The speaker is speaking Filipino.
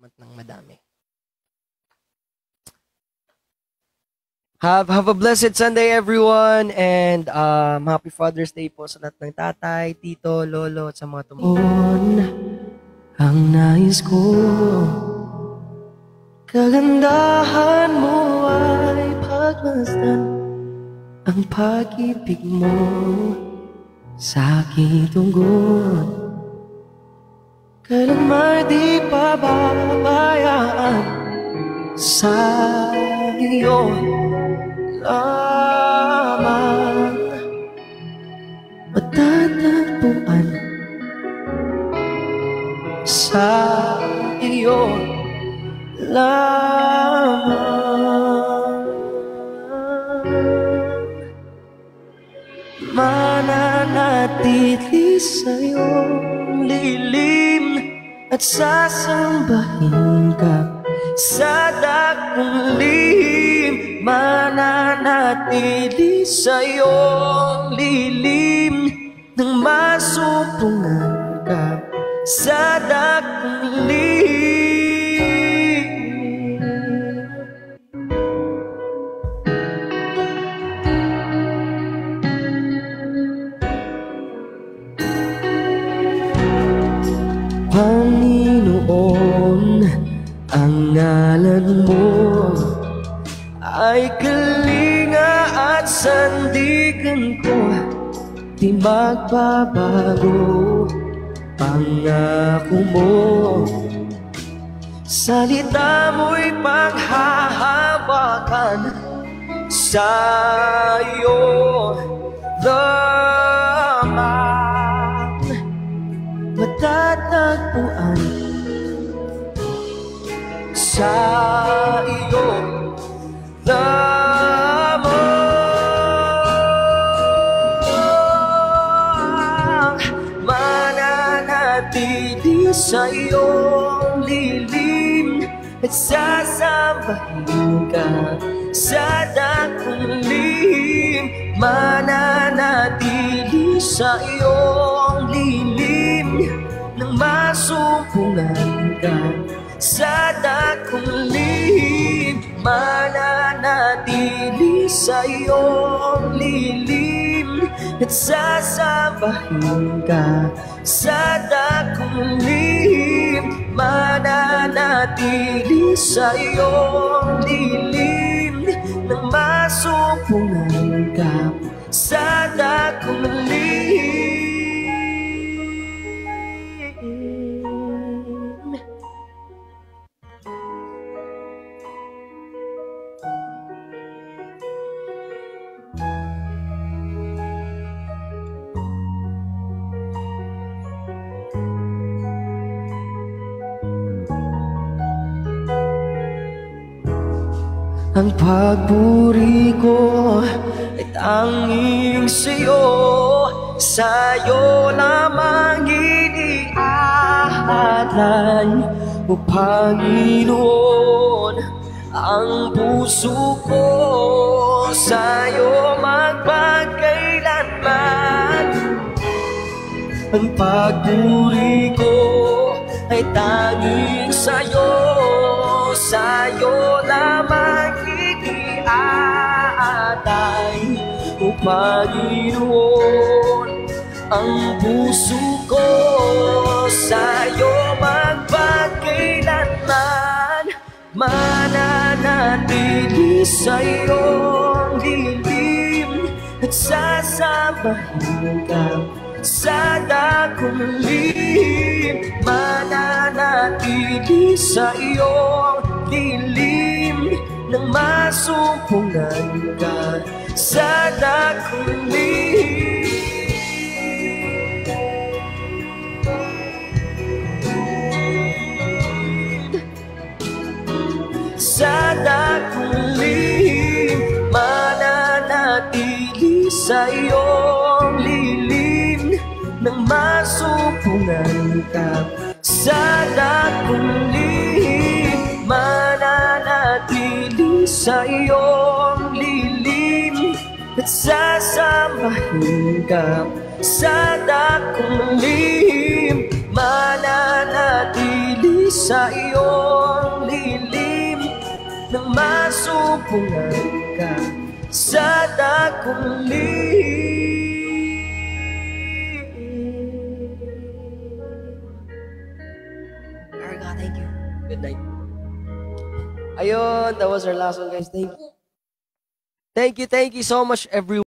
ng madami. Have a blessed Sunday, everyone, and Happy Father's Day po sa lahat ng tatay, tito, lolo, at sa mga tumulong. Ang nais ko, kagandahan mo ay pagmasdan ang pag-ibig mo sa aking tungkol. Kailanman di pababayaan sa iyo lamang matatagpuan sa iyo lamang mananatili sa iyong lilim at sasambahin ka sa dakong lihim, mananatili sa iyong lilim nang masumpungan ka sa dakong lihim. Panginoon, ang ngalan mo ay kalinga at sandigan ko, di magbabago pangako mo. Salita mo'y paghahawakan sa iyo lamang matatagpuan sa iyo lamang mananatili sa iyong lilim at sasambahin ka sa dakong lihim, mananatili sa iyong lilim nang masumpungan ka sa dakong lihim, mananatili sa iyong lilim at sasambahin ka sa dakong lihim, mananatili sa iyong lilim nang masumpungan ka sa dakong lihim. Ang pagburi ko ay tanging sa'yo, sa'yo lamang iniaalay, o Panginoon. Ang puso ko sa'yo magpagkailanman. Ang pagburi ko ay tanging sa'yo, sa'yo lamang iniaalay, o Panginoon. Ang puso ko sa'yo magpagkailanman, mananatili sa iyong lilim at sasambahin ka sa dakong lihim, mananatili sa iyong lilim nang masumpungan ka sa dakong lihim. Sa dakong lihim, mananatili sa iyong lilim nang masumpungan ka sa dakong lihim, mananatili sa iyong lilim at sasambahin ka sa dakong lihim, mananatili sa iyong lilim nang masumpungan ka sa dakong Arga, thank you. Good night. Ayun, that was our last one, guys. Thank you so much, everyone.